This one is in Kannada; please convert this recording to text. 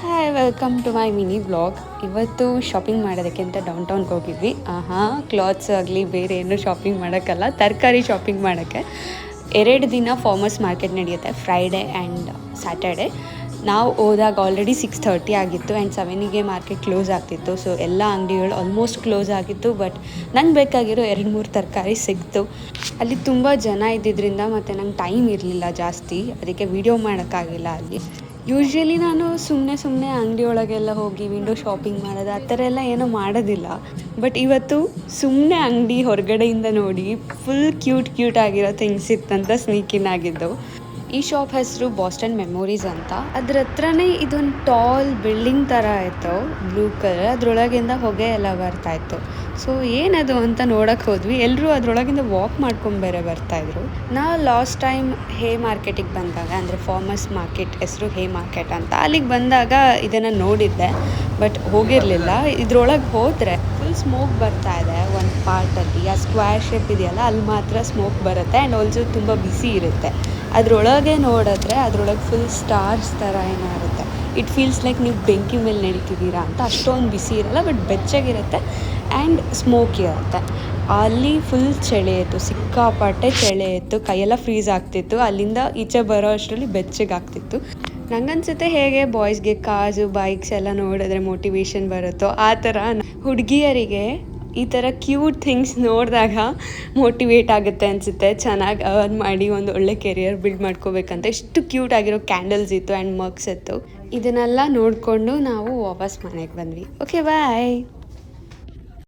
Hi welcome to my mini vlog. ಇವತ್ತು ಶಾಪಿಂಗ್ ಮಾಡೋದಕ್ಕೆ ಅಂತ ಡೌನ್ ಟೌನ್ಗೆ ಹೋಗಿದ್ವಿ. ಕ್ಲಾತ್ಸ್ ಆಗಲಿ ಬೇರೆ ಏನು ಶಾಪಿಂಗ್ ಮಾಡೋಕ್ಕಲ್ಲ, ತರಕಾರಿ ಶಾಪಿಂಗ್ ಮಾಡೋಕ್ಕೆ. 2 ದಿನ ಫಾರ್ಮರ್ಸ್ ಮಾರ್ಕೆಟ್ ನಡೆಯುತ್ತೆ, ಫ್ರೈಡೇ ಆ್ಯಂಡ್ ಸ್ಯಾಟರ್ಡೆ. ನಾವು ಹೋದಾಗ ಆಲ್ರೆಡಿ 6:30 ಆಗಿತ್ತು ಆ್ಯಂಡ್ 7ಗೆ ಮಾರ್ಕೆಟ್ ಕ್ಲೋಸ್ ಆಗ್ತಿತ್ತು. ಸೊ ಎಲ್ಲ ಅಂಗಡಿಗಳು ಆಲ್ಮೋಸ್ಟ್ ಕ್ಲೋಸ್ ಆಗಿತ್ತು. ಬಟ್ ನಂಗೆ ಬೇಕಾಗಿರೋ 2-3 ತರಕಾರಿ ಸಿಕ್ತು. ಅಲ್ಲಿ ತುಂಬ ಜನ ಇದ್ದಿದ್ದರಿಂದ ಮತ್ತು ನಂಗೆ ಟೈಮ್ ಇರಲಿಲ್ಲ ಜಾಸ್ತಿ, ಅದಕ್ಕೆ ವಿಡಿಯೋ ಮಾಡೋಕ್ಕಾಗಿಲ್ಲ ಅಲ್ಲಿ. ಯೂಶ್ವಲಿ ನಾನು ಸುಮ್ಮನೆ ಅಂಗಡಿ ಒಳಗೆಲ್ಲ ಹೋಗಿ ವಿಂಡೋ ಶಾಪಿಂಗ್ ಮಾಡೋದು ಆ ಥರ ಎಲ್ಲ ಏನೂ ಮಾಡೋದಿಲ್ಲ. ಬಟ್ ಇವತ್ತು ಸುಮ್ಮನೆ ಅಂಗಡಿ ಹೊರಗಡೆಯಿಂದ ನೋಡಿ ಫುಲ್ ಕ್ಯೂಟ್ ಆಗಿರೋ ಥಿಂಗ್ಸ್ ಇತ್ತಂತ ಸ್ನೀಕಿನ್ ಆಗಿದ್ದು. ಈ ಶಾಪ್ ಹೆಸರು ಬಾಸ್ಟನ್ ಮೆಮೊರೀಸ್ ಅಂತ. ಅದ್ರ ಹತ್ರನೇ ಇದೊಂದು ಟಾಲ್ ಬಿಲ್ಡಿಂಗ್ ಥರ ಇತ್ತು, ಬ್ಲೂ ಕಲರ್. ಅದರೊಳಗಿಂದ ಹೊಗೆ ಎಲ್ಲ ಬರ್ತಾಯಿತ್ತು. ಸೊ ಏನದು ಅಂತ ನೋಡೋಕ್ಕೆ ಹೋದ್ವಿ. ಎಲ್ಲರೂ ಅದರೊಳಗಿಂದ ವಾಕ್ ಮಾಡ್ಕೊಂಡು ಬೇರೆ ಬರ್ತಾಯಿದ್ರು. ನಾವು ಲಾಸ್ಟ್ ಟೈಮ್ ಹೇ ಮಾರ್ಕೆಟಿಗೆ ಬಂದಾಗ, ಅಂದರೆ ಫಾರ್ಮರ್ಸ್ ಮಾರ್ಕೆಟ್ ಹೆಸರು ಹೇ ಮಾರ್ಕೆಟ್ ಅಂತ, ಅಲ್ಲಿಗೆ ಬಂದಾಗ ಇದನ್ನು ನೋಡಿದ್ದೆ ಬಟ್ ಹೋಗಿರಲಿಲ್ಲ. ಇದ್ರೊಳಗೆ ಹೋದರೆ ಫುಲ್ ಸ್ಮೋಕ್ ಬರ್ತಾ ಇದೆ ಒಂದು ಪಾರ್ಟಲ್ಲಿ. ಆ ಸ್ಕ್ವೇರ್ ಶೇಪ್ ಇದೆಯಲ್ಲ, ಅಲ್ಲಿ ಮಾತ್ರ ಸ್ಮೋಕ್ ಬರುತ್ತೆ ಆ್ಯಂಡ್ ಆಲ್ಸೋ ತುಂಬ ಬಿಸಿ ಇರುತ್ತೆ. ಅದರೊಳಗೆ ನೋಡಿದ್ರೆ ಅದರೊಳಗೆ ಫುಲ್ ಸ್ಟಾರ್ಸ್ ಥರ ಏನೋ ಇರುತ್ತೆ. ಇಟ್ ಫೀಲ್ಸ್ ಲೈಕ್ ನೀವು ಬೆಂಕಿ ಮೇಲೆ ನಡೀತಿದ್ದೀರಾ ಅಂತ. ಅಷ್ಟೊಂದು ಬಿಸಿ ಇರಲ್ಲ, ಬಟ್ ಬೆಚ್ಚಗಿರುತ್ತೆ ಆ್ಯಂಡ್ ಸ್ಮೋಕ್ ಇರುತ್ತೆ. ಅಲ್ಲಿ ಫುಲ್ ಚಳಿ ಇತ್ತು, ಸಿಕ್ಕಾಪಟ್ಟೆ ಚಳಿ ಇತ್ತು, ಕೈಯೆಲ್ಲ ಫ್ರೀಸ್ ಆಗ್ತಿತ್ತು. ಅಲ್ಲಿಂದ ಈಚೆ ಬರೋ ಅಷ್ಟರಲ್ಲಿ ಬೆಚ್ಚಗಾಗ್ತಿತ್ತು. ನಂಗನ್ಸುತ್ತೆ ಹೇಗೆ ಬಾಯ್ಸ್ಗೆ ಕಾರ್ಸು ಬೈಕ್ಸ್ ಎಲ್ಲ ನೋಡಿದ್ರೆ ಮೋಟಿವೇಶನ್ ಬರುತ್ತೋ ಆ ಥರ ಹುಡುಗಿಯರಿಗೆ ಈ ಥರ ಕ್ಯೂಟ್ ಥಿಂಗ್ಸ್ ನೋಡಿದಾಗ ಮೋಟಿವೇಟ್ ಆಗುತ್ತೆ ಅನಿಸುತ್ತೆ. ಚೆನ್ನಾಗಿ ಅರ್ನ್ ಮಾಡಿ ಒಂದು ಒಳ್ಳೆ ಕೆರಿಯರ್ ಬಿಲ್ಡ್ ಮಾಡ್ಕೋಬೇಕಂತ. ಎಷ್ಟು ಕ್ಯೂಟ್ ಆಗಿರೋ ಕ್ಯಾಂಡಲ್ಸ್ ಇತ್ತು ಆ್ಯಂಡ್ ಮಗ್ಸ್ ಇತ್ತು. ಇದನ್ನೆಲ್ಲ ನೋಡಿಕೊಂಡು ನಾವು ವಾಪಸ್ ಮನೆಗೆ ಬಂದ್ವಿ. ಓಕೆ ಬಾಯ್.